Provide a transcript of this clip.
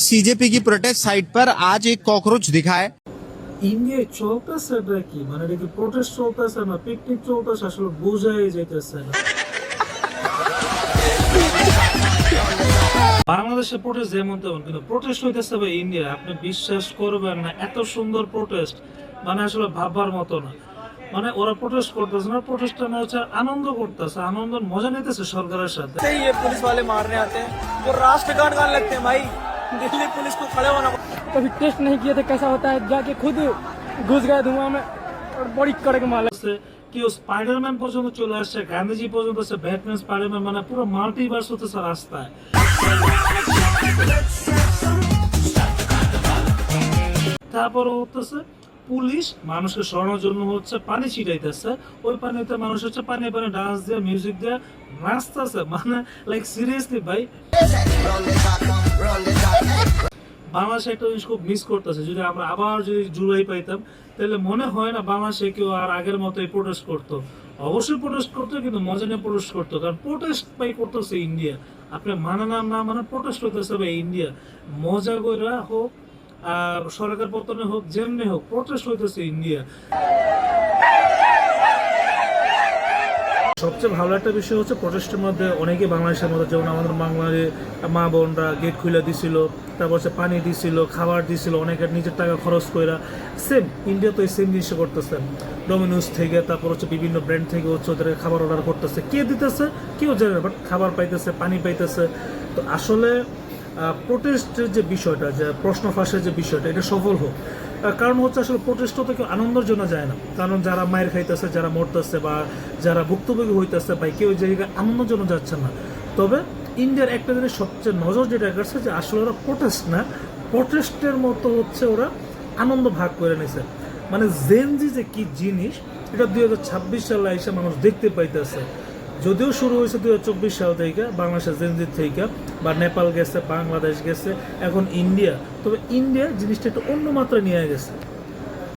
CJP की protest site पर आज एक कॉकरोच दिखा है। ইন্ডিয়ায় চলতেছে কি মানে এটা কি প্রোটেস্ট চলতেছে না পিকনিক চলতেছে আসলে বোঝাই যাইতেছে না। বাংলাদেশে প্রোটেস্ট যেমন তেমন কিন্তু প্রোটেস্ট হইতেছে ভাই ইন্ডিয়া, আপনি বিশ্বাস করবেন না এত সুন্দর প্রোটেস্ট মানে আসলে ভাববার মতো না। মানে ওরা প্রোটেস্ট করতেছে না, প্রোটেস্টটা না হচ্ছে আনন্দ করতেছে, আনন্দের মজা নিতেছে সরকারের সাথে। ये पुलिस वाले मारने आते हैं और राष्ट्रगान गाने लगते हैं भाई, दिल्ली पुलिस को खड़े होना। कभी टेस्ट नहीं किया तो कैसा होता है, जाके खुद घुस गए धुआं में और बड़ी कड़क माला। কেউ স্পাইডারম্যান পর্যন্ত চলে আসছে, গান্ধীজি পর্যন্ত আছে, ব্যাটম্যান স্পাইডারম্যান মানে পুরো মাল্টিভার্স হতেছে রাস্তায়। তারপর হতেছে পুলিশ মানুষকে সরানোর জন্য হচ্ছে পানি ছিটাইতেছে, ওই পানিতে মানুষ হচ্ছে পানি পানি ডান্স দিয়ে মিউজিক দিয়ে নাচতেছে, মানে লাইক সিরিয়াসলি ভাই বাংলাদেশে একটা জিনিস খুব মিস করতেছে। যদি আমরা আবার যদি জুলাই পাইতাম তাহলে মনে হয় না বাংলাদেশে কেউ আর আগের মতোই প্রোটেস্ট করতো। অবশ্যই প্রোটেস্ট করতো কিন্তু মজা নিয়ে প্রোটেস্ট করতো, কারণ প্রোটেস্ট পাই করতেছে ইন্ডিয়া। আপনি মানে না মানে প্রোটেস্ট করতেছে ভাই ইন্ডিয়া, মজা করে হোক আর সরকার পতনে হোক যেমনি হোক প্রোটেস্ট হইতেছে ইন্ডিয়া। সবচেয়ে ভালো একটা বিষয় হচ্ছে প্রোটেস্টের মধ্যে অনেকে বাংলাদেশের মধ্যে, যেমন আমাদের বাংলাদেশে মা বোনরা গেট খুলে দিছিল, তারপর হচ্ছে পানি দিছিল, খাবার দিছিল, অনেকের নিজের টাকা খরচ করে। সেম ইন্ডিয়া তো এই সেম জিনিস করতেছে, ডোমিনোস থেকে তারপর হচ্ছে বিভিন্ন ব্র্যান্ড থেকে হচ্ছে ওদের খাবার অর্ডার করতেছে, কে দিতেছে কেউ জানে না, বাট খাবার পাইতেছে, পানি পাইতেছে। তো আসলে প্রোটেস্টের যে বিষয়টা, যে প্রশ্ন ফাঁসের যে বিষয়টা, এটা সফল হোক। কারণ হচ্ছে আসলে প্রোটেস্ট তো কেউ আনন্দের জন্য যায় না, কারণ যারা মায়ের খাইতেছে, যারা মরতেছে বা যারা ভুক্তভোগী হইতেছে ভাই কেউ জায়গায় আনন্দের জন্য যাচ্ছে না। তবে ইন্ডিয়ার একটা জিনিস সবচেয়ে নজর যেটা করছে যে আসলে ওরা প্রোটেস্ট না, প্রোটেস্টের মতো হচ্ছে ওরা আনন্দ ভাগ করে নিছে। মানে জেনজি যে কি জিনিস এটা 2026 সালে এসে মানুষ দেখতে পাইতেছে। যদিও শুরু হয়েছে 2024 সাল থেকে, বাংলাদেশের জেনজির থেকে, বা নেপাল গেছে, বাংলাদেশ গেছে, এখন ইন্ডিয়া। তবে ইন্ডিয়া জিনিসটা একটু অন্য মাত্রায় নিয়ে গেছে।